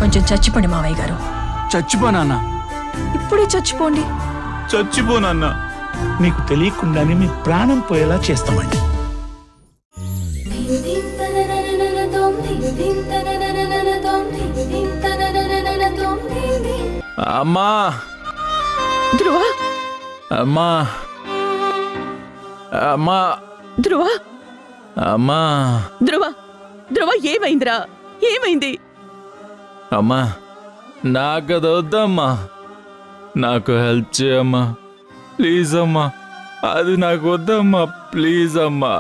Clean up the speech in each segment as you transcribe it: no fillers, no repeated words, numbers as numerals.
కొంచెం చచ్చిపోండి మావయ్య గారు. చచ్చిపోనాన్నా? ఇప్పుడే చచ్చిపోండి. చచ్చిపోనన్నా. మీకు తెలియకుండానే మీ ప్రాణం పోయేలా చేస్తామండి. అమ్మా ధ్రువ, అమ్మా అమ్మా ధ్రువ, అమ్మా ధ్రువ, ధ్రువ, ఏమైందిరా? ఏమైంది? అమ్మా నాకది వద్దమ్మా. నాకు హెల్ప్ చేయమ్మా ప్లీజ్ అమ్మా. అది నాకు వద్దమ్మా ప్లీజ్ అమ్మా.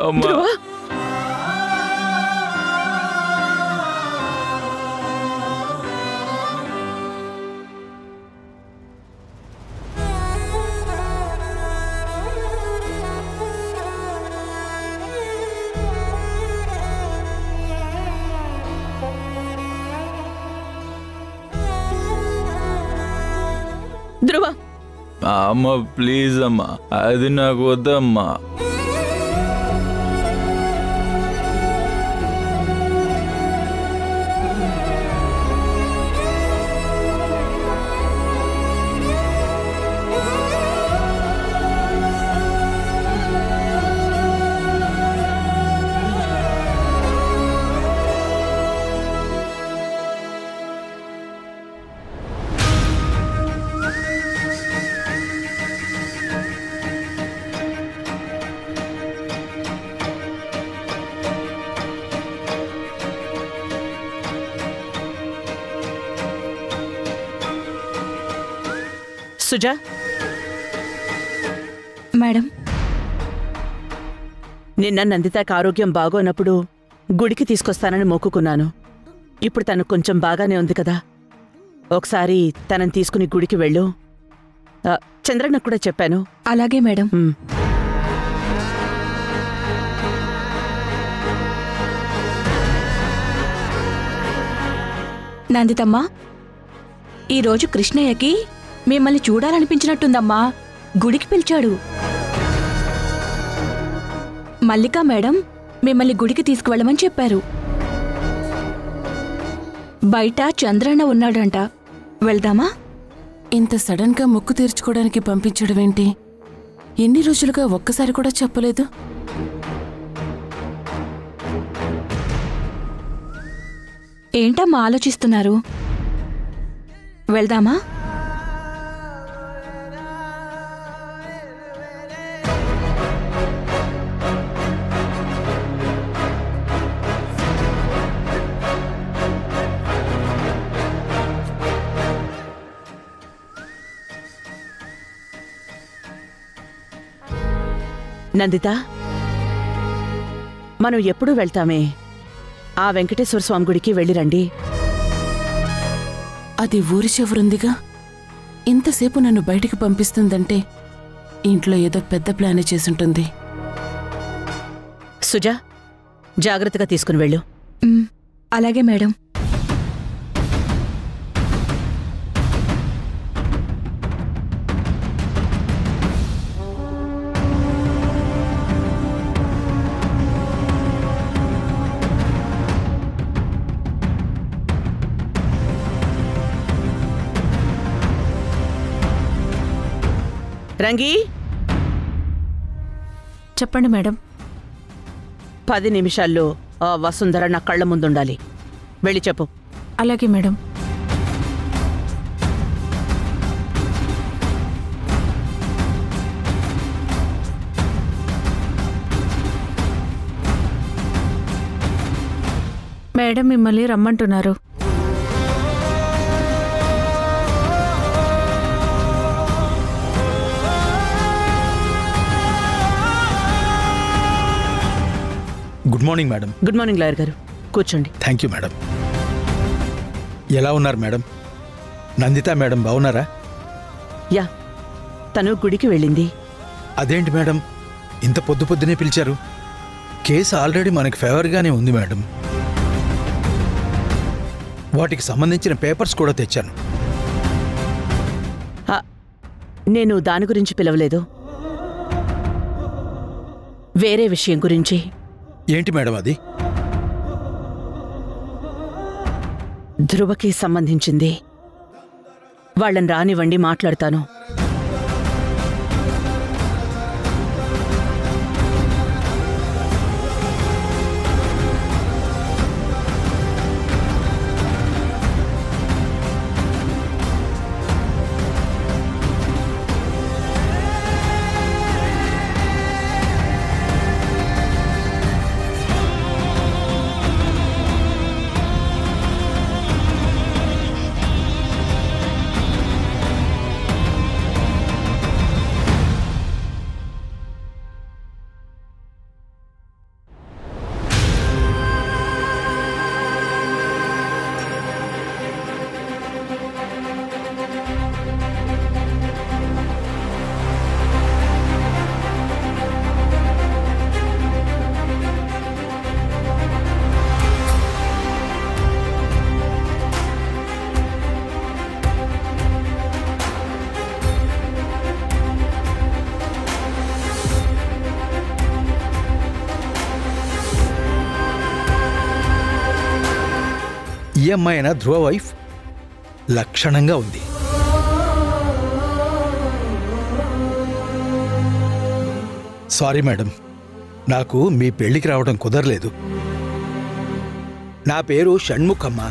అమ్మా ధ్రువ, అమ్మ ప్లీజ్ అమ్మా, అది నాకు వద్దమ్మా. సుజా, మేడం, నిన్న నందితకి ఆరోగ్యం బాగోనప్పుడు గుడికి తీసుకొస్తానని మొక్కుకున్నాను. ఇప్పుడు తను కొంచెం బాగానే ఉంది కదా, ఒకసారి తనని తీసుకుని గుడికి వెళ్ళు. చంద్రన్నకు కూడా చెప్పాను. అలాగే మేడం. నందితమ్మా, ఈరోజు కృష్ణయ్యకి మిమ్మల్ని చూడాలనిపించినట్టుందమ్మా. గుడికి పిలిచాడు. మల్లికా మేడం మిమ్మల్ని గుడికి తీసుకువెళ్ళమని చెప్పారు. బయట చంద్రన్న ఉన్నాడంట, వెళ్దామా? ఇంత సడన్ గా మొక్కు తీర్చుకోవడానికి పంపించడమేంటి? ఎన్ని రోజులుగా ఒక్కసారి కూడా చెప్పలేదు. ఏంటమ్మా ఆలోచిస్తున్నారు? వెళ్దామా? నందిత, మనం ఎప్పుడూ వెళ్తామే ఆ వెంకటేశ్వర స్వామి గుడికి వెళ్ళిరండి. అది ఊరి చివరుందిగా. ఇంతసేపు నన్ను బయటికి పంపిస్తుందంటే ఇంట్లో ఏదో పెద్ద ప్లానే చేసుంటుంది. సుజా, జాగ్రత్తగా తీసుకుని వెళ్ళు. అలాగే మేడం. రంగి, చెప్పండి మేడం. 10 నిమిషాల్లో ఆ వసుంధర నా కళ్ళ ముందుండాలి. వెళ్ళి చెప్పు. అలాగే మేడం. మేడం మిమ్మల్ని రమ్మంటున్నారు. Good morning madam. Good morning lawyer గారు, కూర్చోండి. Thank you madam. ఎలా ఉన్నారు మేడం? నందిత మేడం బాగున్నారా? యా, తను గుడికి వెళ్ళింది. అదేంటి మేడం ఇంత పొద్దునే పిలిచారు? కేసు ఆల్రెడీ మనకి ఫేవర్గానే ఉంది మేడం. వాటికి సంబంధించిన పేపర్స్ కూడా తెచ్చాను. నేను దాని గురించి పిలవలేదు, వేరే విషయం గురించి. ఏంటి మేడం అది? ధ్రువకి సంబంధించింది. వాళ్ళని రానివ్వండి, మాట్లాడతాను. ఈ అమ్మాయినా ధ్రువ వైఫ్? లక్షణంగా ఉంది. సారీ మేడం, నాకు మీ పెళ్లికి రావడం కుదరలేదు. నా పేరు షణ్ముఖమ్మ.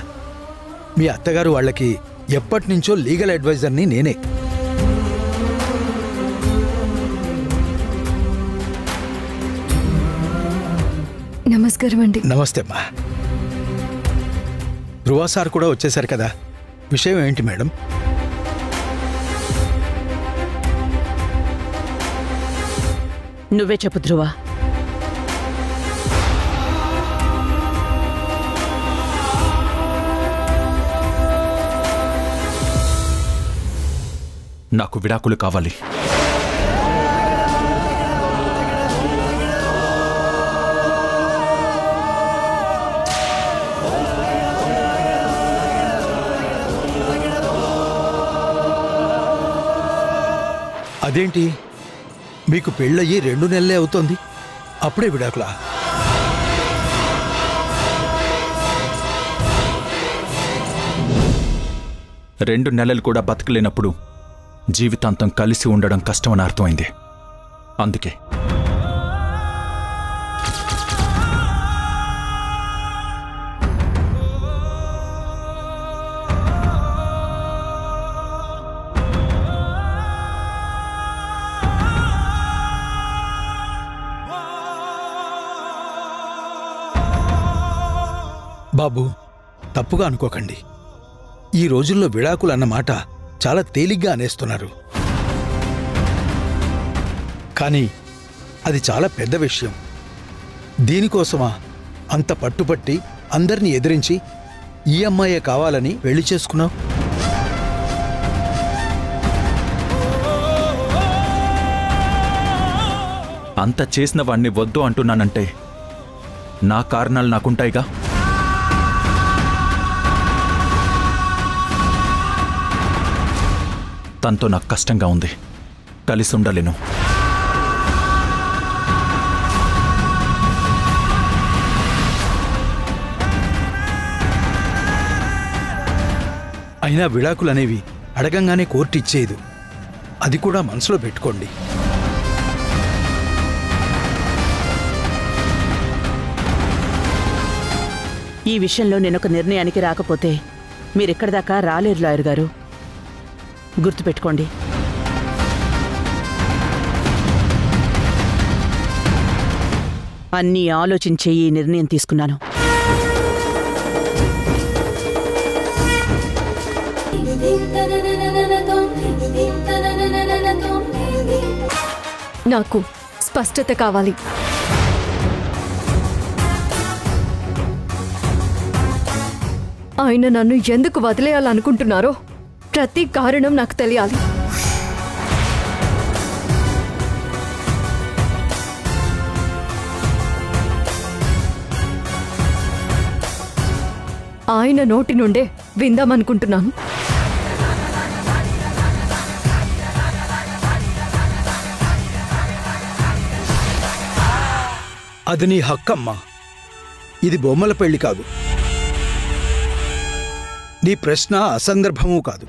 మీ అత్తగారు వాళ్ళకి ఎప్పటినుంచో లీగల్ అడ్వైజర్ని నేనే. నమస్కారం అండి. నమస్తే అమ్మా. ధ్రువ సార్ కూడా వచ్చేశారు కదా, విషయం ఏంటి మేడం? నువ్వే చెప్పు ధ్రువ. నాకు విడాకులు కావాలి. అదేంటి, మీకు పెళ్ళయ్యి 2 నెలలే అవుతోంది, అప్పుడే విడాకులా? రెండు నెలలు కూడా బతకలేనప్పుడు జీవితాంతం కలిసి ఉండడం కష్టమని అర్థమైంది. అందుకే బాబు, తప్పుగా అనుకోకండి. ఈ రోజుల్లో విడాకులు అన్న మాట చాలా తేలిగ్గా అనేస్తున్నారు. కానీ అది చాలా పెద్ద విషయం. దీనికోసమా అంత పట్టుపట్టి అందర్నీ ఎదిరించి ఈ అమ్మాయే కావాలని పెళ్లి చేసుకున్నావు? అంత చేసిన వాణ్ణి వద్దు అంటున్నానంటే నా కారణాలు నాకుంటాయిగా. తనతో నాకు కష్టంగా ఉంది, కలిసి ఉండలేను. అయినా విడాకులనేవి అడగంగానే కోర్టు ఇచ్చేది, అది కూడా మనసులో పెట్టుకోండి. ఈ విషయంలో నేనొక నిర్ణయానికి రాకపోతే మీరెక్కడి దాకా రాలేరు లాయర్ గారు. గుర్తుపెట్టుకోండి. అన్నీ ఆలోచించే ఈ నిర్ణయం తీసుకున్నాను. నాకు స్పష్టత కావాలి. ఆయన నన్ను ఎందుకు వదిలేయాలనుకుంటున్నారో ప్రతి కారణం నాకు తెలియాలి. ఆయన నోటి నుండే విందామనుకుంటున్నాను. అది నీ హక్కమ్మా. ఇది బొమ్మల పెళ్లి కాదు. నీ ప్రశ్న అసందర్భమూ కాదు.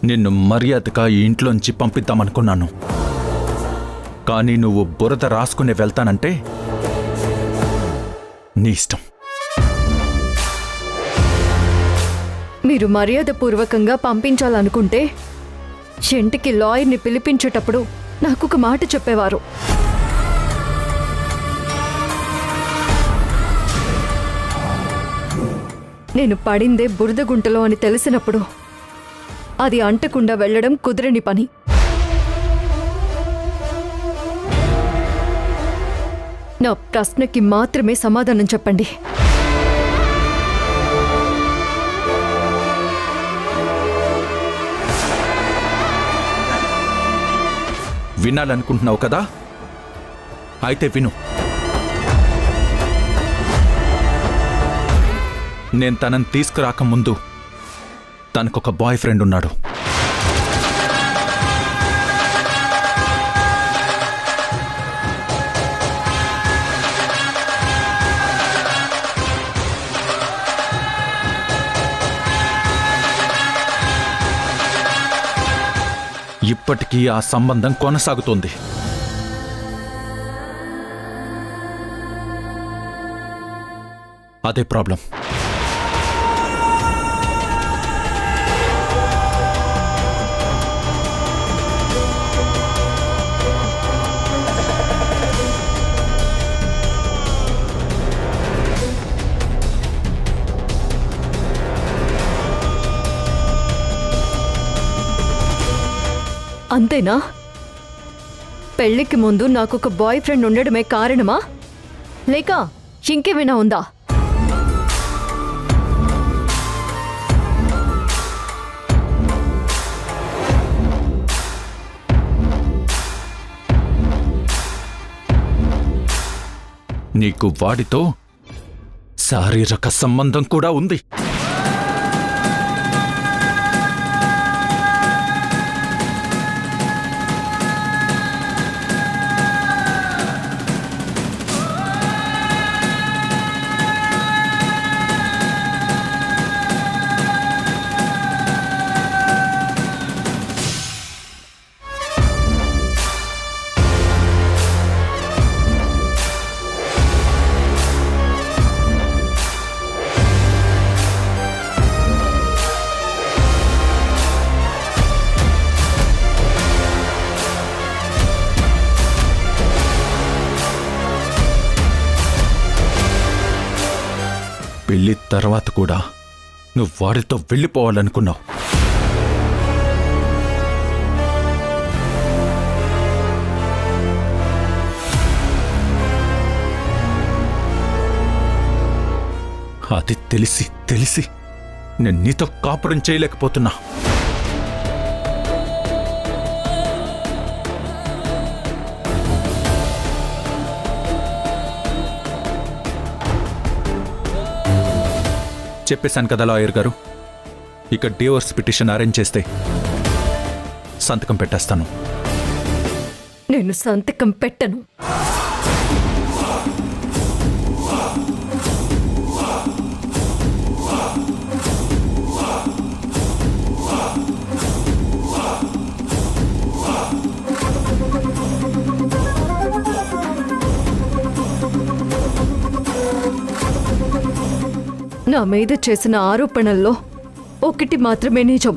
నిన్ను మర్యాదగా ఈ ఇంట్లోంచి పంపిద్దామనుకున్నాను. కానీ నువ్వు బురద రాసుకుని వెళ్తానంటే నీ ఇష్టం. మీరు మర్యాదపూర్వకంగా పంపించాలనుకుంటే ఇంటికి లాయర్ని పిలిపించేటప్పుడు నాకొక మాట చెప్పేవారు. నేను పడిందే బురద గుంటలో అని తెలిసినప్పుడు అది అంటకుండా వెళ్ళడం కుదరని పని. నా ప్రశ్నకి మాత్రమే సమాధానం చెప్పండి. వినాలనుకుంటున్నావు కదా? అయితే విను. నేను తనని తీసుకురాకముందు తనకొక బాయ్ ఫ్రెండ్ ఉన్నాడు. ఇప్పటికీ ఆ సంబంధం కొనసాగుతోంది. అదే ప్రాబ్లం. అంతేనా? పెళ్లికి ముందు నాకొక బాయ్ ఫ్రెండ్ ఉండడమే కారణమా, లేక ఇంకేమైనా ఉందా? నీకు వాడితో శారీరక సంబంధం కూడా ఉంది. పెళ్లి తర్వాత కూడా నువ్వు వాడితో వెళ్ళిపోవాలనుకున్నావు. అది తెలిసి తెలిసి నేను నీతో కాపురం చేయలేకపోతున్నా. చెప్పేశాను కదా లాయర్ గారు, ఇక డివోర్స్ పిటిషన్ అరేంజ్ చేస్తే సంతకం పెట్టేస్తాను. నేను సంతకం పెట్టను. నా మీద చేసిన ఆరోపణల్లో ఒకటి మాత్రమే నిజం.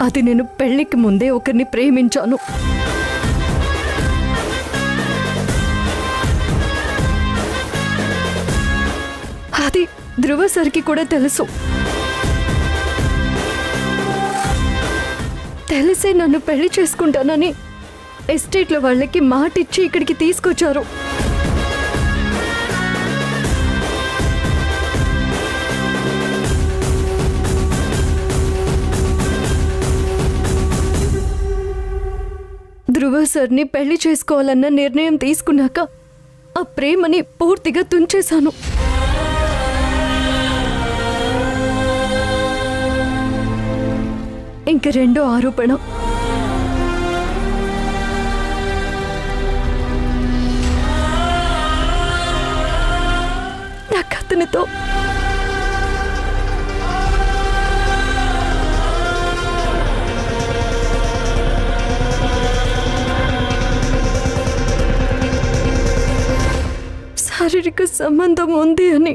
అది నేను పెళ్లికి ముందే ఒకరిని ప్రేమించాను. అది ధ్రువ సార్కి కూడా తెలుసు. తెలిసే నన్ను పెళ్లి చేసుకుంటానని ఎస్టేట్లో వాళ్ళకి మాటిచ్చి ఇక్కడికి తీసుకొచ్చారు. ధ్రువ సార్ని పెళ్లి చేసుకోవాలన్న నిర్ణయం తీసుకున్నాక ఆ ప్రేమని పూర్తిగా తుంచేశాను. ఇంక రెండో ఆరోపణ, అతనితో. శారీరక సంబంధం ఉంది అని.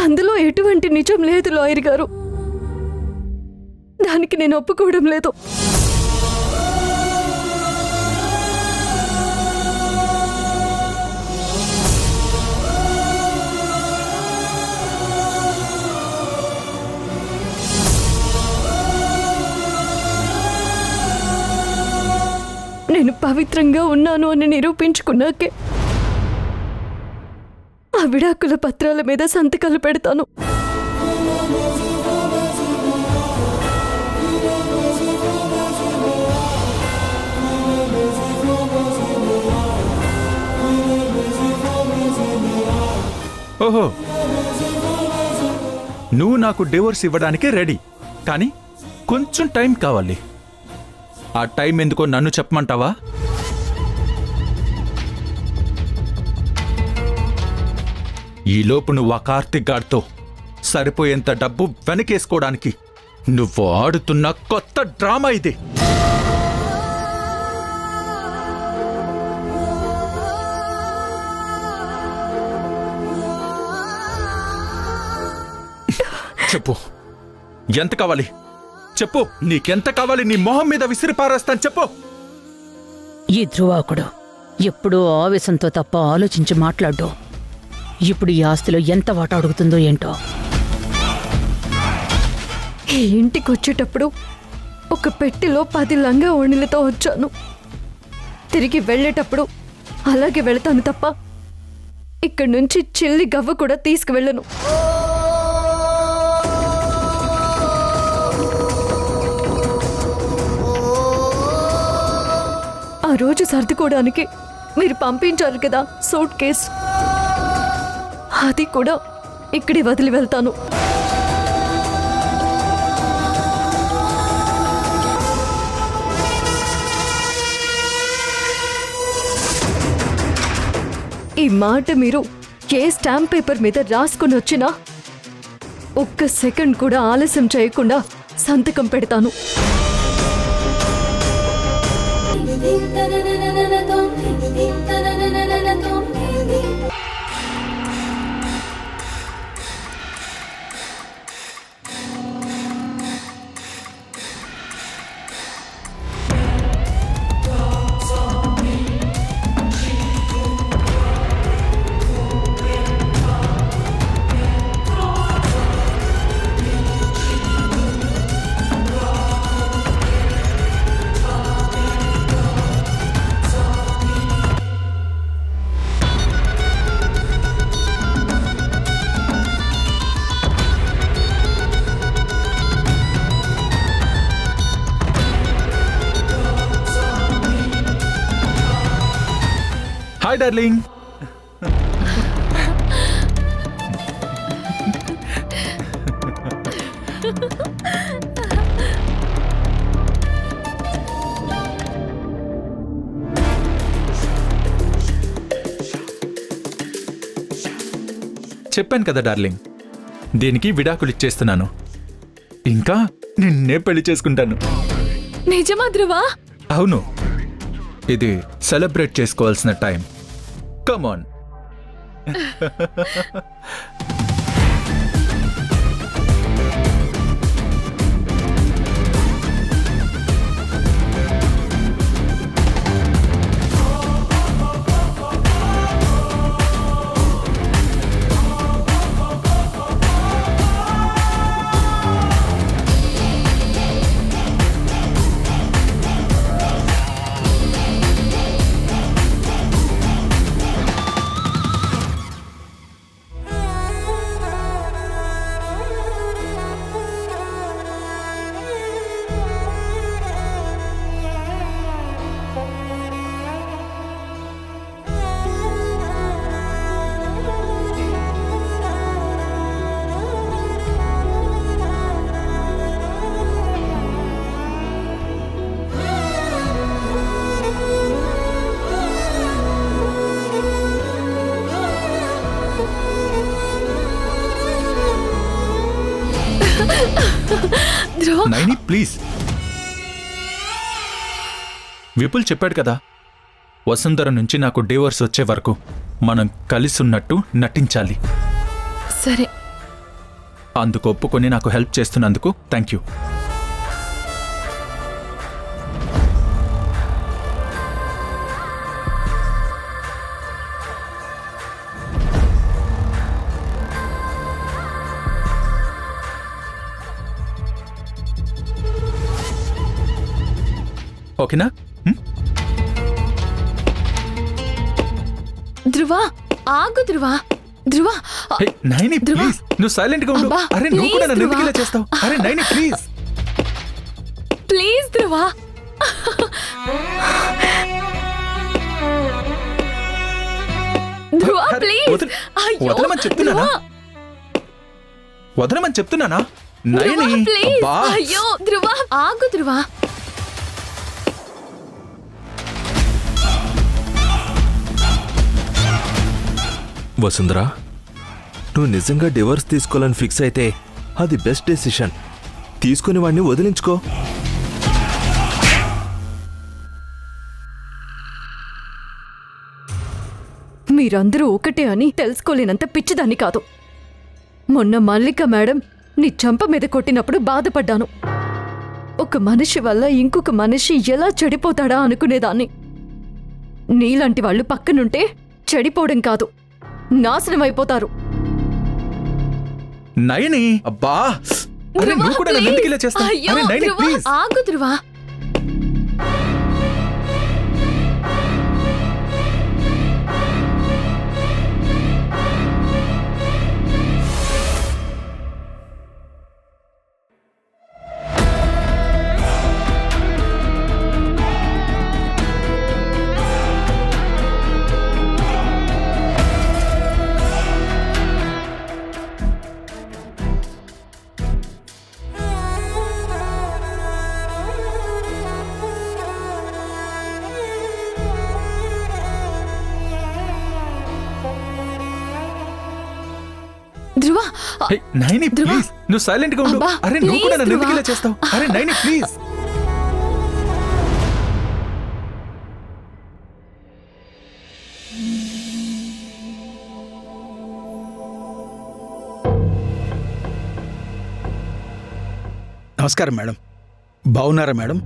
అందులో ఎటువంటి నిజం లేదు లాయర్ గారు. దానికి నేను ఒప్పుకోవడం లేదు. నేను పవిత్రంగా ఉన్నాను అని నిరూపించుకున్నాకే ఆ విడాకుల పత్రాల మీద సంతకాలు పెడతాను. ఓహో, నువ్వు నాకు డివోర్స్ ఇవ్వడానికి రెడీ, కానీ కొంచెం టైం కావాలి. ఆ టైం ఎందుకో నన్ను చెప్పమంటావా? ఈలోపు నువ్వు ఆ కార్తిక్ గాడితో సరిపోయేంత డబ్బు వెనకేసుకోవడానికి నువ్వు ఆడుతున్న కొత్త డ్రామా ఇది. చెప్పు, ఎంత కావాలి చెప్పు. నీకెంత కావాలి? నీ మొహం మీద విసిరి పారేస్తాను, చెప్పు. ఈ ధ్రువాకుడు ఎప్పుడూ ఆవేశంతో తప్ప ఆలోచించి మాట్లాడ్డు. ఇప్పుడు ఈ ఆస్తిలో ఎంత వాటా అడుగుతుందో ఏంటో. ఈ ఇంటికి వచ్చేటప్పుడు ఒక పెట్టెలో 10 లంగా ఓణిలతో వచ్చాను. తిరిగి వెళ్ళేటప్పుడు అలాగే వెళతాను తప్ప ఇక్కడి నుంచి చిల్లి గవ్వ కూడా తీసుకువెళ్ళను. ఆ రోజు సర్దుకోవడానికి మీరు పంపించారు కదా సూట్ కేస్, అది కూడా ఇక్కడే వదిలి వెళ్తాను. ఈ మాట మీరు ఏ స్టాంప్ పేపర్ మీద రాసుకుని వచ్చినా ఒక్క సెకండ్ కూడా ఆలస్యం చేయకుండా సంతకం పెడతాను. Hi darling. చెప్పాను కదా డార్లింగ్, దీనికి విడాకులు ఇచ్చేస్తున్నాను. ఇంకా నిన్నే పెళ్లి చేసుకుంటాను. నిజమా ధ్రువా? అవును, ఇది సెలబ్రేట్ చేసుకోవాల్సిన time. Come on. Naini please. Vipul చెప్పాడు కదా, వసుంధర నుంచి నాకు డివోర్స్ వచ్చే వరకు మనం కలిసున్నట్టు నటించాలి. సరే. అందుకు ఒప్పుకొని నాకు హెల్ప్ చేస్తున్నందుకు థ్యాంక్ యూ. ఓకేనా? ధ్రువ, ఆగు ధ్రువ. ధ్రువ, నైని ప్లీజ్, నువ్వు సైలెంట్ గా ఉండు. అబ్బా, అరే నువ్వు కూడా నన్ను ధ్రువ. ఎందుకు ఇలా చేస్తావు? అరే Naini please. Please Dhruva. Dhruva please. వదలమని చెప్తున్నానా? వదలమని చెప్తున్నానా? నైని ప్లీజ్. అబ్బా. అయ్యో ధ్రువ, ఆగు ధ్రువ. వసుంధరా, నువ్వు నిజంగా డివోర్స్ తీసుకోవాలని ఫిక్స్ అయితే అది బెస్ట్ డెసిషన్. తీసుకుని వాడిని వదిలించుకో. మీరందరూ ఒకటే అని తెలుసుకోలేనంత పిచ్చిదాన్ని కాదు. మొన్న మల్లిక మేడం నీ చంప మీద కొట్టినప్పుడు బాధపడ్డాను. ఒక మనిషి వల్ల ఇంకొక మనిషి ఎలా చెడిపోతాడా అనుకునేదాన్ని. నీలాంటి వాళ్ళు పక్కనుంటే చెడిపోవడం కాదు, నాశనం అయిపోతారు. నైని అబ్బా. అరే నువ్వు కూడా నన్ను ఎందుకు ఇలా చేస్తావు? అరే నైని ప్లీజ్. ఆగు ధ్రువ. ధ్రువ, నైని ప్లీజ్, నువ్వు సైలెంట్ గా ఉండు. అబ్బా, అరే నువ్వు కూడా నన్ను ఎందుకు ధ్రువ. ఇలా చేస్తావు? అరే నైని ప్లీజ్. నమస్కారం మేడం. బాగున్నారా మేడం?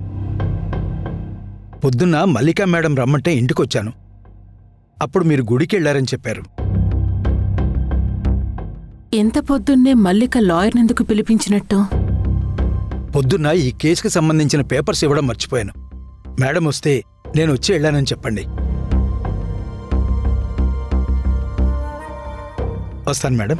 పొద్దున్న మల్లికా మేడం రమ్మంటే ఇంటికొచ్చాను. అప్పుడు మీరు గుడికి వెళ్ళారని చెప్పారు. ఎంత పొద్దున్నే మల్లిక లాయర్నెందుకు పిలిపించినట్టు? పొద్దున్న ఈ కేసుకి సంబంధించిన పేపర్స్ ఇవ్వడం మర్చిపోయాను. మేడం వస్తే నేను వచ్చి వెళ్ళానని చెప్పండి. వస్తాను మేడం.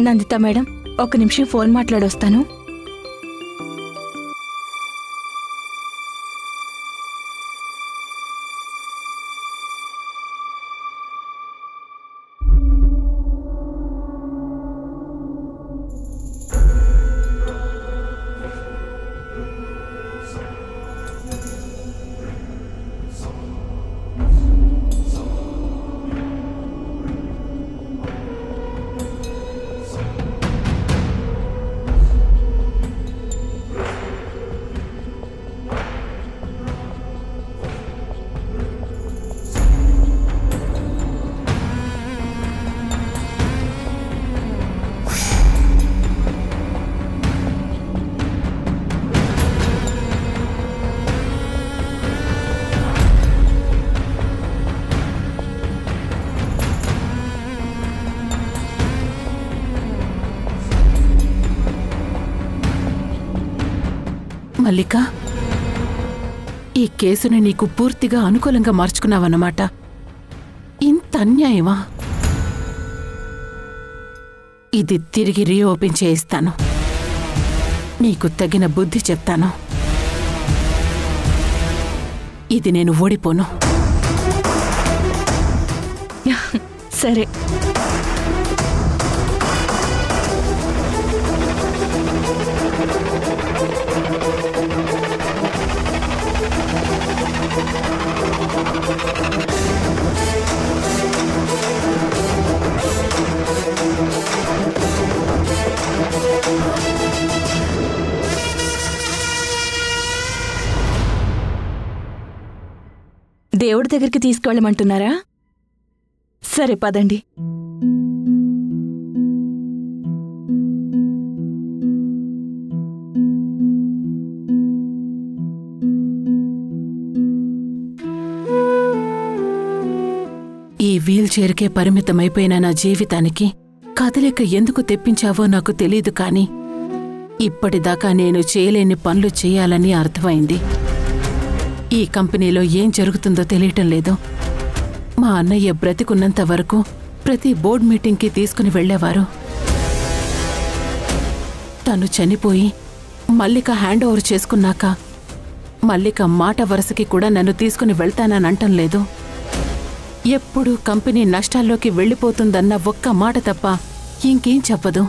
నందిత మేడం, ఒక నిమిషం ఫోన్ మాట్లాడొస్తాను. మల్లిక, ఈ కేసుని నీకు పూర్తిగా అనుకూలంగా మార్చుకున్నావన్నమాట. ఇంత అన్యాయమా? ఇది తిరిగి రీఓపెన్ చేయిస్తాను. నీకు తగిన బుద్ధి చెప్తాను. ఇది నేను ఓడిపోను. సరే. దేవుడి దగ్గరికి తీసుకెళ్ళమంటున్నారా? సరే పదండి. ఈ వీల్ చైర్కే పరిమితమైపోయిన నా జీవితానికి కదలిక ఎందుకు తెప్పించావో నాకు తెలీదు, కాని ఇప్పటిదాకా నేను చేయలేని పనులు చేయాలని అర్థమైంది. ఈ కంపెనీలో ఏం జరుగుతుందో తెలియటం లేదు. మా అన్నయ్య బ్రతికున్నంత వరకు ప్రతి బోర్డ్ మీటింగ్కి తీసుకుని వెళ్లేవారు. తను చనిపోయి మల్లిక హ్యాండ్ ఓవర్ చేసుకున్నాక మల్లిక మాట వరుసకి కూడా నన్ను తీసుకుని వెళ్తాననంటం లేదు. ఎప్పుడు కంపెనీ నష్టాల్లోకి వెళ్ళిపోతుందన్న ఒక్క మాట తప్ప ఇంకేం చెప్పదు.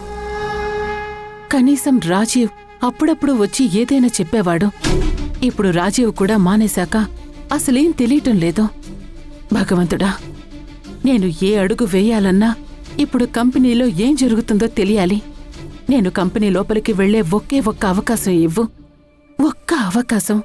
కనీసం రాజీవ్ అప్పుడప్పుడు వచ్చి ఏదైనా చెప్పేవాడు. ఇప్పుడు రాజీవ్ కూడా మానేశాక అసలేం తెలియటం లేదు. భగవంతుడా, నేను ఏ అడుగు వేయాలన్నా ఇప్పుడు కంపెనీలో ఏం జరుగుతుందో తెలియాలి. నేను కంపెనీ లోపలికి వెళ్లే ఒకే ఒక్క అవకాశం ఇవ్వు, ఒక్క అవకాశం.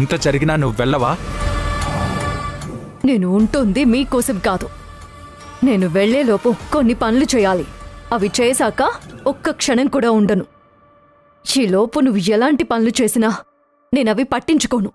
ఇంత జరిగినా నువ్వు వెళ్ళవా? నేను ఉంటుంది మీకోసం కాదు. నేను వెళ్లేలోపు కొన్ని పనులు చేయాలి. అవి చేశాక ఒక్క క్షణం కూడా ఉండను. ఈలోపు నువ్వు ఎలాంటి పనులు చేసినా నేనవి పట్టించుకోను.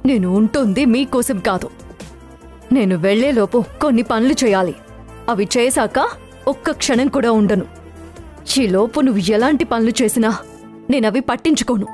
నేను ఉంటుంది మీకోసం కాదు. నేను వెళ్లేలోపు కొన్ని పనులు చేయాలి. అవి చేశాక ఒక్క క్షణం కూడా ఉండను. ఈలోపు నువ్వు ఎలాంటి పనులు చేసినా నేనవి పట్టించుకోను.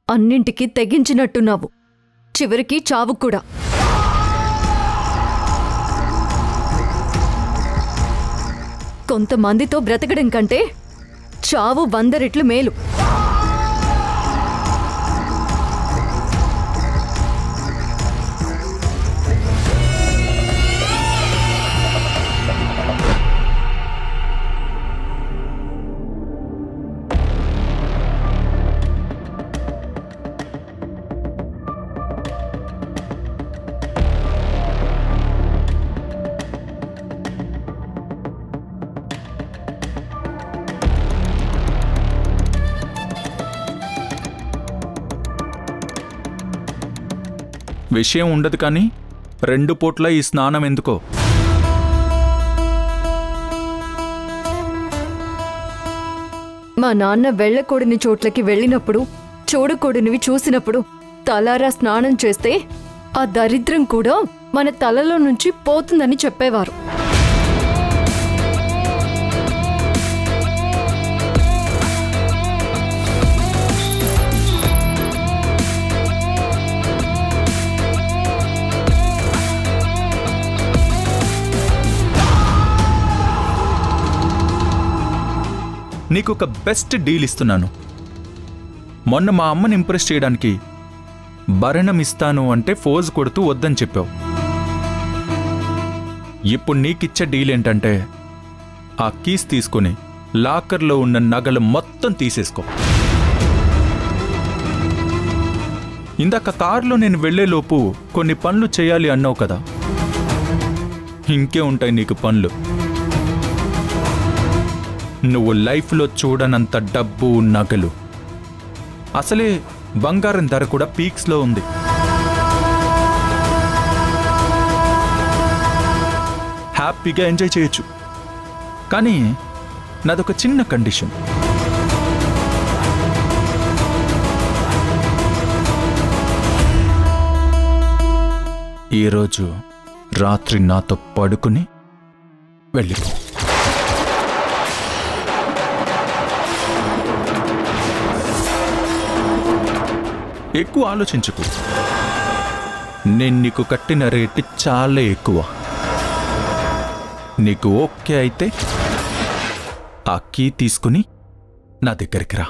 అన్నింటికి తెగించినట్టున్నావు, చివరికి చావు కూడా. కొంతమందితో బ్రతకడం కంటే చావు 100 రెట్లు మేలు. విషయం ఉండదు కానీ 2 పూట్ల ఈ స్నానం ఎందుకో? మా నాన్న వెళ్ళకూడని చోట్లకి వెళ్ళినప్పుడు, చూడకూడనివి చూసినప్పుడు తలారా స్నానం చేస్తే ఆ దరిద్రం కూడా మన తలలో నుంచి పోతుందని చెప్పేవారు. నీకు ఒక బెస్ట్ డీల్ ఇస్తున్నాను. మొన్న మా అమ్మని ఇంప్రెస్ చేయడానికి భరణం ఇస్తాను అంటే ఫోజ్ కొడుతూ వద్దని చెప్పావు. ఇప్పుడు నీకిచ్చే డీల్ ఏంటంటే ఆ కీస్ తీసుకుని లాకర్లో ఉన్న నగలు మొత్తం తీసేసుకో. ఇందాక కారులో నేను వెళ్లేలోపు కొన్ని పనులు చేయాలి అన్నావు కదా, ఇంకే ఉంటాయి నీకు పనులు. నువ్వు లైఫ్లో చూడనంత డబ్బు, నగలు, అసలే బంగారం ధర కూడా పీక్స్లో ఉంది. హ్యాపీగా ఎంజాయ్ చేయొచ్చు. కానీ నాదొక చిన్న కండిషన్. ఈరోజు రాత్రి నాతో పడుకుని వెళ్ళిపో. ఎక్కువ ఆలోచించుకు. నేను నీకు కట్టిన రేటు చాలా ఎక్కువ. నీకు ఓకే అయితే ఆ కీ తీసుకుని నా దగ్గరికి రా.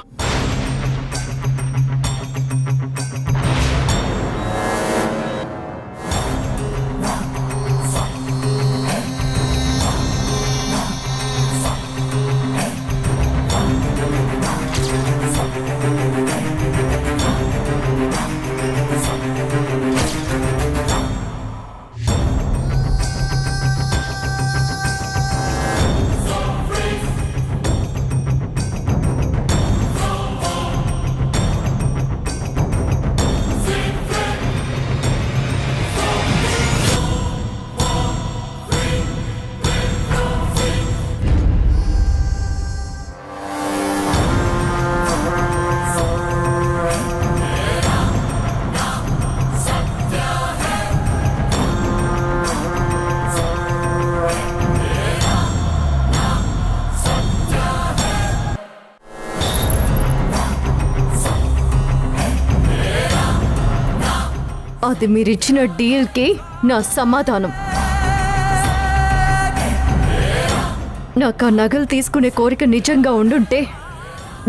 అది మీరిచ్చిన డీల్కి నా సమాధానం. నాకు ఆ నగలు తీసుకునే కోరిక నిజంగా ఉండుంటే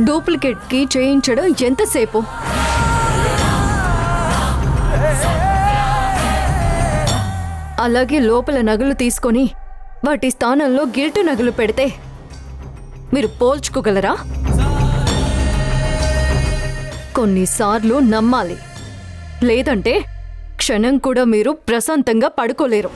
డూప్లికేట్కి చేయించడం ఎంతసేపు? అలాగే లోపల నగలు తీసుకొని వాటి స్థానంలో గిల్టు నగలు పెడితే మీరు పోల్చుకోగలరా? కొన్నిసార్లు నమ్మాలి, లేదంటే క్షణం కూడా మీరు ప్రశాంతంగా పడుకోలేరు.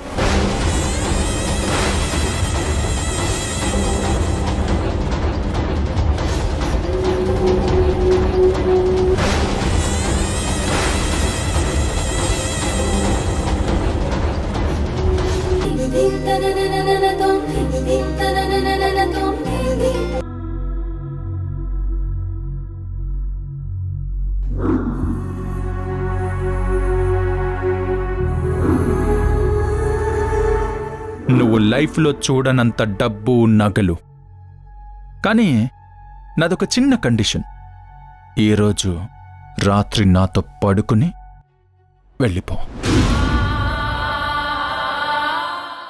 నువ్వు లైఫ్లో చూడనంత డబ్బు, నగలు. కానీ నాదొక చిన్న కండిషన్. ఈరోజు రాత్రి నాతో పడుకుని వెళ్ళిపో.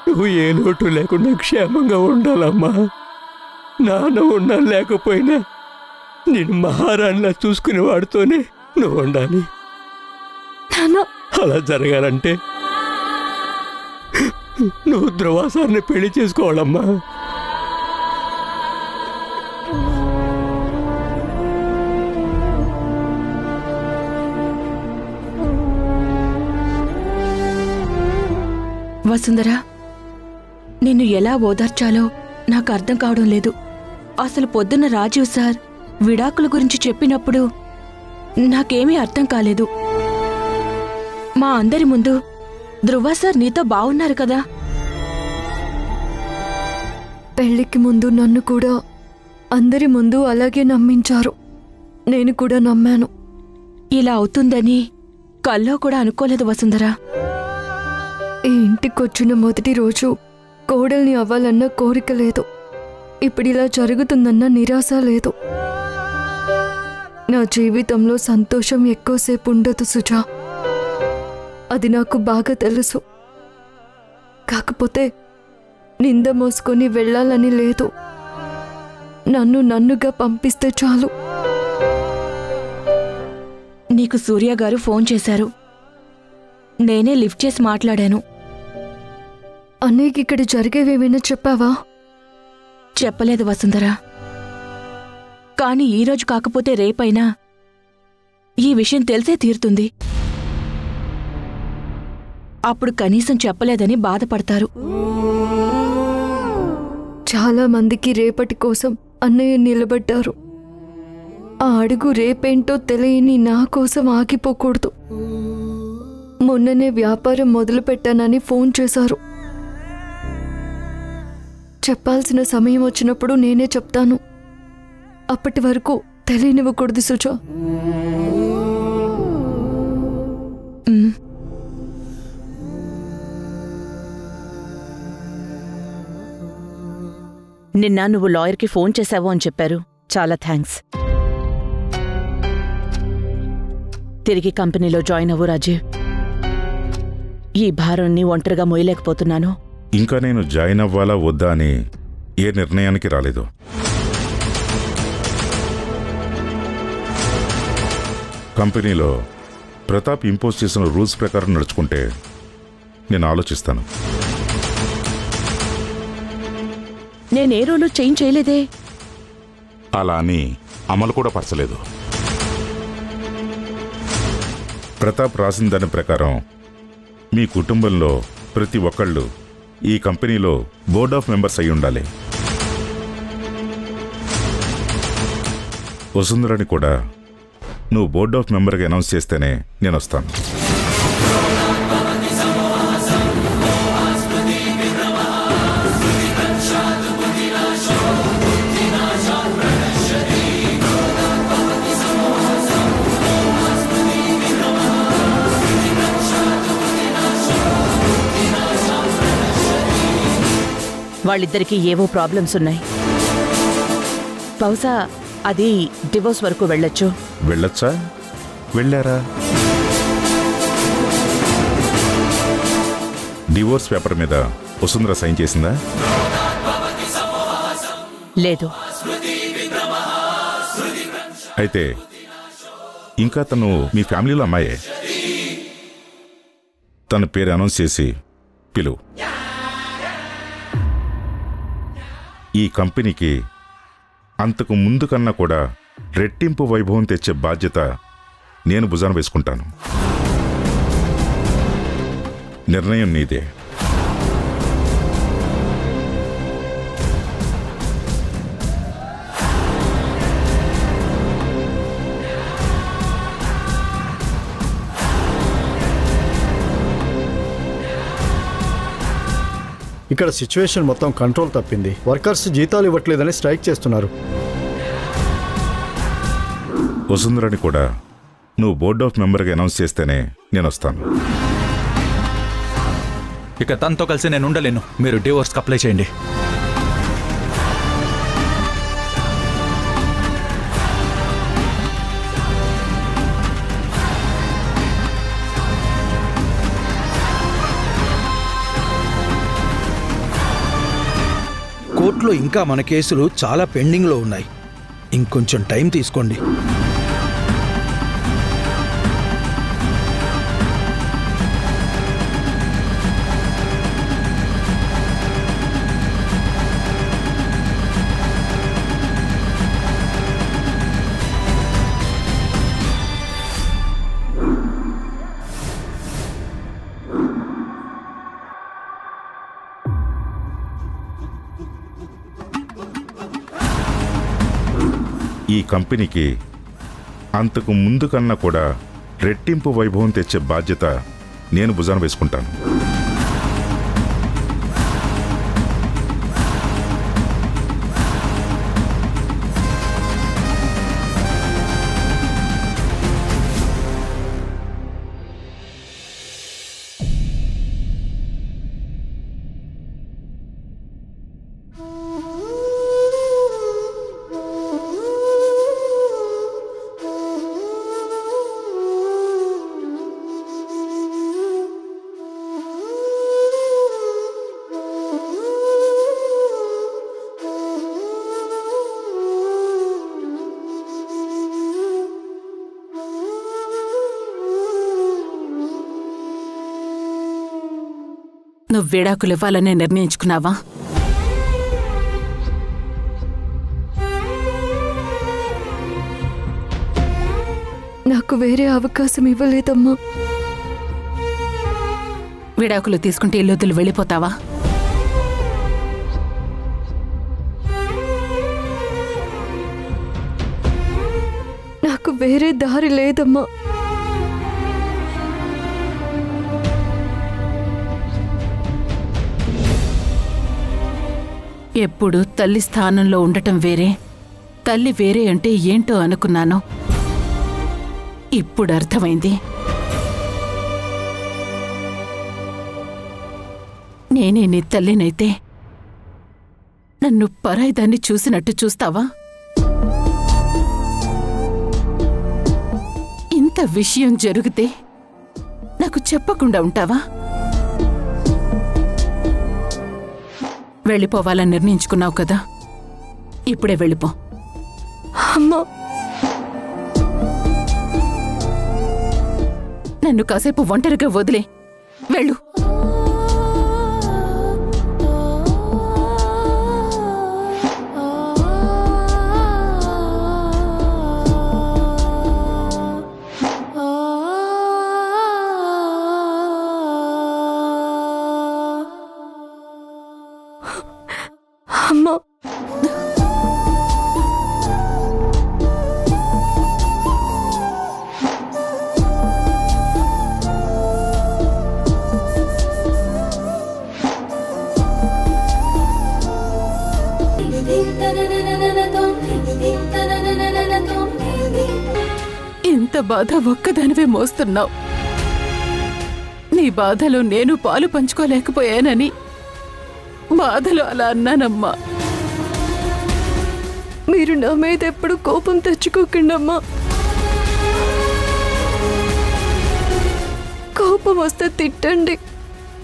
నువ్వు ఏ లోటు లేకుండా క్షేమంగా ఉండాలమ్మా. నాన్న ఉన్నా లేకపోయినా నేను మహారాణిలా చూసుకునే వాడితోనే నువ్వు ఉండాలి. అలా జరగాలంటే నువ్వు ధ్రువాసాన్ని పెళ్లి చేసుకోవాలమ్మా. వసుంధరా, నిన్ను ఎలా ఓదార్చాలో నాకు అర్థం కావడం లేదు. అసలు పొద్దున్న రాజీవ్ సార్ విడాకుల గురించి చెప్పినప్పుడు నాకేమీ అర్థం కాలేదు. మా అందరి ముందు ధ్రువ సార్ నీతో బాగున్నారు కదా? పెళ్లికి ముందు నన్ను కూడా అందరి ముందు అలాగే నమ్మించారు. నేను కూడా నమ్మాను. ఇలా అవుతుందని కల్లో కూడా అనుకోలేదు వసుంధరా. ఈ ఇంటికొచ్చిన మొదటి రోజు కోడల్ని అవ్వాలన్న కోరిక లేదు. ఇప్పుడిలా జరుగుతుందన్న నిరాశ లేదు. నా జీవితంలో సంతోషం ఎక్కువసేపు ఉండదు సుజా. అది నాకు బాగా తెలుసు. కాకపోతే నింద మోసుకొని వెళ్ళాలని లేదు. నన్నుగా పంపిస్తే చాలు. నీకు సూర్య గారు ఫోన్ చేశారు. నేనే లిఫ్ట్ చేసి మాట్లాడాను. అన్నయ్యకి ఇక్కడ జరిగేవేమైనా చెప్పావా? చెప్పలేదు వసుంధరా. కాని ఈరోజు కాకపోతే రేపైనా ఈ విషయం తెలిసే తీరుతుంది. అప్పుడు కనీసం చెప్పలేదని బాధపడతారు. చాలా మందికి రేపటి కోసం అన్నయ్య నిలబడ్డారు. ఆ అడుగు రేపేంటో తెలియని నా కోసం ఆగిపోకూడదు. మొన్ననే వ్యాపారం మొదలుపెట్టానని ఫోన్ చేశారు. చెప్పాల్సిన సమయం వచ్చినప్పుడు నేనే చెప్తాను. అప్పటి వరకు తెలియనివ్వకూడదు సుజా. నిన్న నువ్వు లాయర్కి ఫోన్ చేశావు అని చెప్పారు. చాలా థ్యాంక్స్. తిరిగి కంపెనీలో జాయిన్ అవ్వు రాజీవ్. ఈ భారాన్ని ఒంటరిగా మోయలేకపోతున్నాను. ఇంకా నేను జాయిన్ అవ్వాలా వద్దా అని ఏ నిర్ణయానికి రాలేదు. కంపెనీలో ప్రతాప్ ఇంపోజ్ చేసిన రూల్స్ ప్రకారం నడుచుకుంటే నేను ఆలోచిస్తాను. నేనే రూలు చేంజ్ చేయలేదే. అలా అని అమలు కూడా పరచలేదు. ప్రతాప్ రాసిన దాని ప్రకారం మీ కుటుంబంలో ప్రతి ఒక్కళ్ళు ఈ కంపెనీలో బోర్డ్ ఆఫ్ మెంబర్స్ అయి ఉండాలి. వసుంధరని కూడా నువ్వు బోర్డ్ ఆఫ్ మెంబర్గా అనౌన్స్ చేస్తేనే నేను వస్తాను. వాళ్ళిద్దరికీ ఏవో ప్రాబ్లమ్స్ ఉన్నాయి. బహుశా అది డివోర్స్ వరకు వెళ్ళొచ్చు. వెళ్ళొచ్చా? వెళ్ళారా? డివోర్స్ పేపర్ మీద వసుంధర సైన్ చేసిందా? లేదు. అయితే ఇంకా తను మీ ఫ్యామిలీలో అమ్మాయే. తన పేరు అనౌన్స్ చేసి పిలువు. ఈ కంపెనీకి అంతకు ముందు కన్నా కూడా రెట్టింపు వైభవం తెచ్చే బాధ్యత నేను భుజాన వేసుకుంటాను. నిర్ణయం నీదే. ఇక్కడ సిచ్యువేషన్ మొత్తం కంట్రోల్ తప్పింది. వర్కర్స్ జీతాలు ఇవ్వట్లేదని స్ట్రైక్ చేస్తున్నారు. వసుంధరని కూడా నువ్వు బోర్డ్ ఆఫ్ మెంబర్గా అనౌన్స్ చేస్తేనే నేను వస్తాను. ఇక తనతో కలిసి నేను ఉండలేను. మీరు డివోర్స్కి అప్లై చేయండి. కోర్టులో ఇంకా మన కేసులు చాలా పెండింగ్లో ఉన్నాయి. ఇంకొంచెం టైం తీసుకోండి. ఈ కంపెనీకి అంతకు ముందు కన్నా కూడా రెట్టింపు వైభవం తెచ్చే బాధ్యత నేను భుజాన వేసుకుంటాను. నువ్వు విడాకులివ్వాలనే నిర్ణయించుకున్నావా? నాకు వేరే అవకాశం ఇవ్వలేదమ్మా. విడాకులు తీసుకుంటే ఇల్లుదులు వెళ్ళిపోతావా? నాకు వేరే దారి లేదమ్మా. ఎప్పుడు తల్లి స్థానంలో ఉండటం వేరే, తల్లి వేరే అంటే ఏంటో అనుకున్నాను. ఇప్పుడు అర్థమైంది. నేనే నీ తల్లినైతే నన్ను పరాయిదాన్ని చూసినట్టు చూస్తావా? ఇంత విషయం జరిగితే నాకు చెప్పకుండా ఉంటావా? వెళ్ళిపోవాలని నిర్ణయించుకున్నావు కదా, ఇప్పుడే వెళ్ళిపో. అమ్మా, నన్ను కాసేపు ఒంటరిగా వదిలే వెళ్ళు. అమ్మా, ఇంత బాధ ఒక్కదానివే మోస్తున్నావు. నీ బాధలో నేను పాలు పంచుకోలేకపోయానని బాధలో అలా అన్నానమ్మా. మీరు నా మీద ఎప్పుడు కోపం తెచ్చుకోకండమ్మా. కోపం వస్తే తిట్టండి,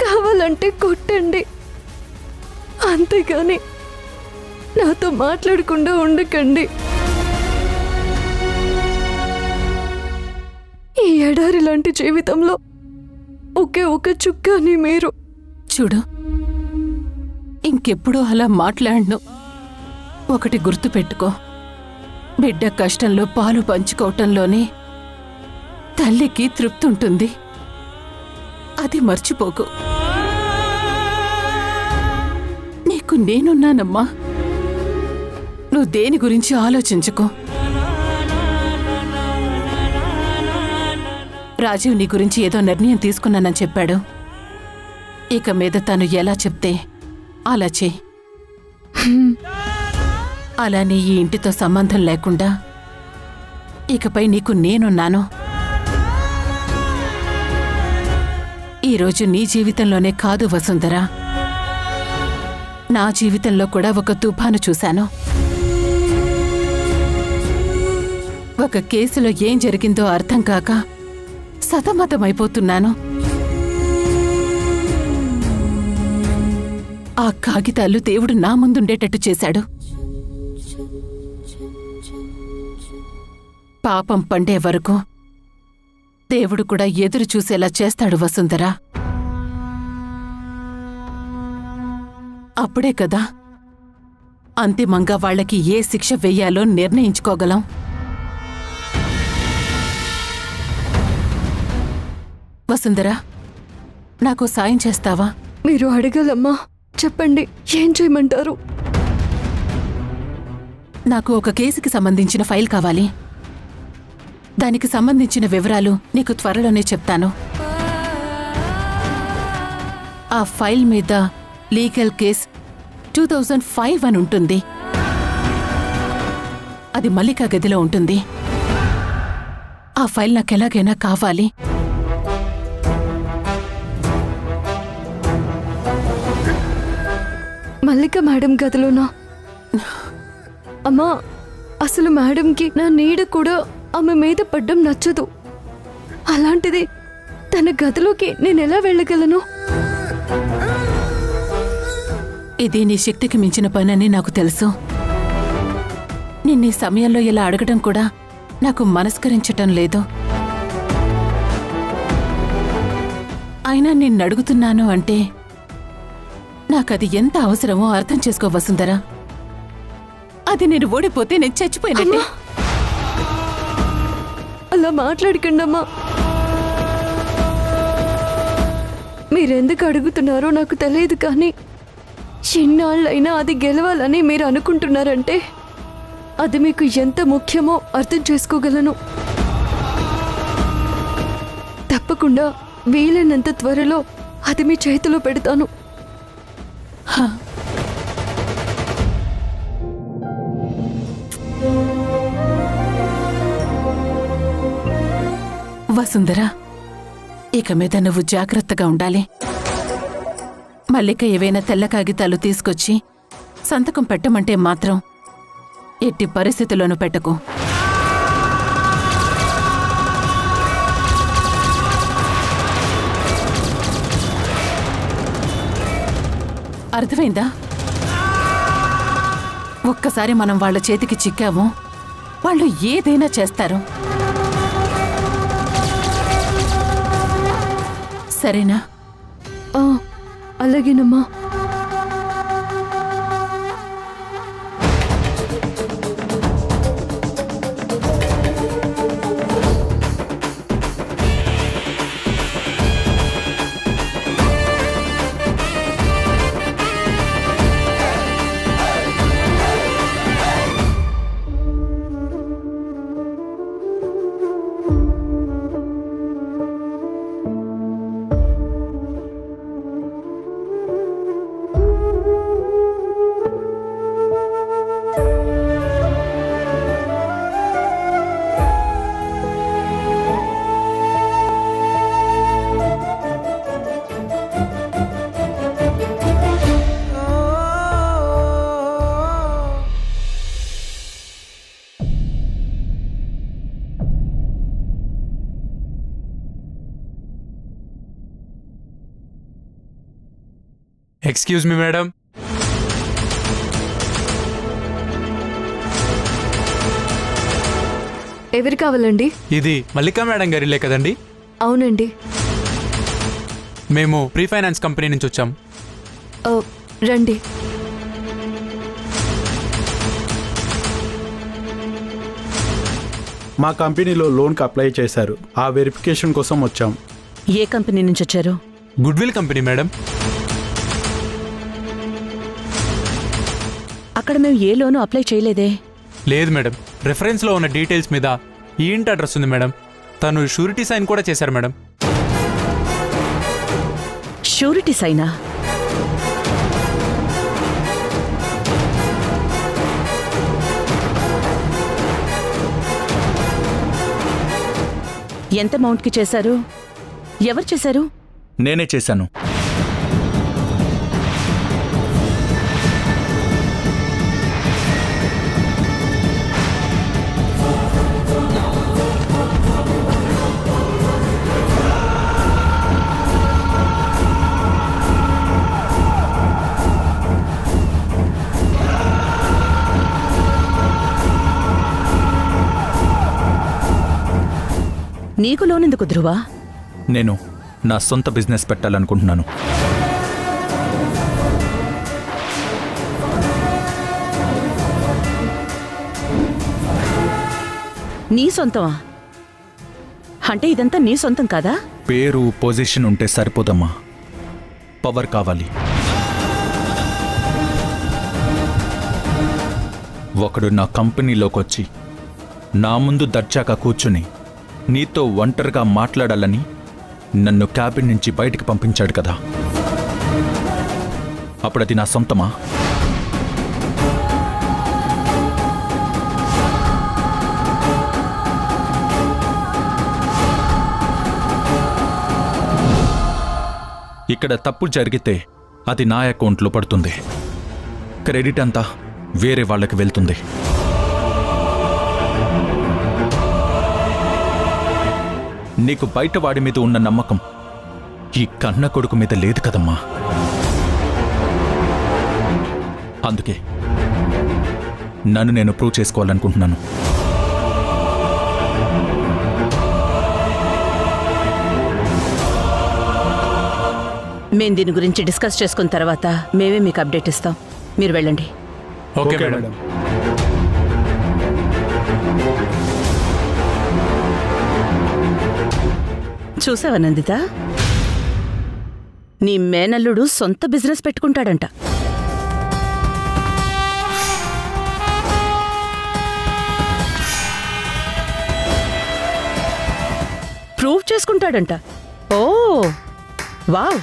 కావాలంటే కొట్టండి, అంతేగాని నాతో మాట్లాడకుండా ఉండకండి. ఈ ఎడారి లాంటి జీవితంలో ఒకే ఒక చుక్కాని మీరు. చూడు, ఇంకెప్పుడూ అలా మాట్లాడను. ఒకటి గుర్తుపెట్టుకో, బిడ్డ కష్టంలో పాలు పంచుకోవటంలోనే తల్లికి తృప్తి ఉంటుంది. అది మర్చిపోకు. నీకు నేనున్నానమ్మా. నువ్వు దేని గురించి ఆలోచించుకో. రాజీవ్ నీ గురించి ఏదో నిర్ణయం తీసుకున్నానని చెప్పాడు. ఇక మీద తను ఎలా చెప్తే అలా చెయ్యి. అలానే ఈ ఇంటితో సంబంధం లేకుండా ఇకపై నీకు నేనున్నాను. ఈరోజు నీ జీవితంలోనే కాదు వసుంధర, నా జీవితంలో కూడా ఒక తుఫాను చూశాను. ఒక కేసులో ఏం జరిగిందో అర్థం కాక సతమతమైపోతున్నాను. ఆ కాగితాలు దేవుడు నా ముందుండేటట్టు చేశాడు. పాపం పండే వరకు దేవుడు కూడా ఎదురు చూసేలా చేస్తాడు వసుంధర. అప్పుడే కదా అంతిమంగా వాళ్ళకి ఏ శిక్ష వెయ్యాలో నిర్ణయించుకోగలం. వసుంధర, నాకు సాయం చేస్తావా? మీరు అడగాలమ్మా, చెప్పండి, ఏం చేయమంటారు? నాకు ఒక కేసుకి సంబంధించిన ఫైల్ కావాలి. దానికి సంబంధించిన వివరాలు నీకు త్వరలోనే చెప్తాను. ఆ ఫైల్ మీద లీగల్ కేస్ 2005 అని ఉంటుంది. అది మల్లిక గదిలో ఉంటుంది. ఆ ఫైల్ నాకెలాగైనా కావాలి. మల్లిక మేడం గదిలోనా? అమ్మా, అసలు మేడంకి నా నీడ కూడా ఆమె మీద పడ్డం నచ్చదు. అలాంటిది తన గదిలోకి నేనెలా వెళ్ళగలను? ఇది నీ శక్తికి మించిన పనని నాకు తెలుసు. నిన్నీ సమయంలో ఇలా అడగడం కూడా నాకు మనస్కరించటం లేదు. అయినా నిన్నడుగుతున్నాను అంటే నాకది ఎంత అవసరమో అర్థం చేసుకో వసుంధరా. అది నేను ఓడిపోతే నేను చచ్చిపోయినట్టే. అలా మాట్లాడకండమ్మా. మీరెందుకు అడుగుతున్నారో నాకు తెలియదు, కానీ చిన్నాళ్ళైనా అది గెలవాలని మీరు అనుకుంటున్నారంటే అది మీకు ఎంత ముఖ్యమో అర్థం చేసుకోగలను. తప్పకుండా వీలైనంత త్వరలో అది మీ చేతిలో పెడతాను. వసుంధరా, ఇక మీద నువ్వు జాగ్రత్తగా ఉండాలి. మల్లిక ఏవైనా తెల్ల కాగితాలు తీసుకొచ్చి సంతకం పెట్టమంటే మాత్రం ఎట్టి పరిస్థితుల్లోనూ పెట్టకు. అర్థమైందా? ఒక్కసారి మనం వాళ్ళ చేతికి చిక్కామో వాళ్ళు ఏదైనా చేస్తారు. సరేనా? అలాగేనమ్మా. Excuse me madam. ఎవరు కావాలండి? ఇది మల్లికా మేడం గారిలే కదండి? అవునండి. మేము ప్రీ ఫైనాన్స్ కంపెనీ నుంచి వచ్చాం. రండి. మా కంపెనీలో లోన్కి అప్లై చేశారు. ఆ వెరిఫికేషన్ కోసం వచ్చాం. ఏ కంపెనీ నుంచి వచ్చారు? Goodwill company madam. అక్కడ మేము ఏ లోను అప్లై చేయలేదే. లేదు మేడం, రెఫరెన్స్లో ఉన్న డీటెయిల్స్ మీద ఈ ఇంటి అడ్రస్ ఉంది మేడం. తను షూరిటీ సైన్ కూడా చేశారు మేడం. షూరిటీ సైనా? ఎంత అమౌంట్కి చేశారు? ఎవరు చేశారు? నేనే చేశాను. నీకు లోన్ ఎందుకు ధ్రువా? నేను నా సొంత బిజినెస్ పెట్టాలనుకుంటున్నాను. నీ సొంతమా? అంటే ఇదంతా నీ సొంతం కాదా? పేరు పొజిషన్ ఉంటే సరిపోదమ్మా, పవర్ కావాలి. ఒకడు నా కంపెనీలోకి వచ్చి నా ముందు దర్జాగా కూర్చుని నీతో ఒంటరిగా మాట్లాడాలని నన్ను క్యాబిన్ నుంచి బయటికి పంపించాడు కదా. అప్పుడది నా సొంతమా? ఇక్కడ తప్పు జరిగితే అది నా అకౌంట్లో పడుతుంది, క్రెడిట్ అంతా వేరే వాళ్ళకి వెళ్తుంది. నీకు బయట వాడి మీద ఉన్న నమ్మకం ఈ కన్న కొడుకు మీద లేదు కదమ్మా. అందుకే నన్ను నేను ప్రూవ్ చేసుకోవాలనుకుంటున్నాను. మేం దీని గురించి డిస్కస్ చేసుకున్న తర్వాత మేమే మీకు అప్డేట్ ఇస్తాం. మీరు వెళ్ళండి. Okay madam. చూసావా నందిత, నీ మేనల్లుడు సొంత బిజినెస్ పెట్టుకుంటాడంట. ప్రూవ్ చేసుకుంటాడంట. ఓ వావ్.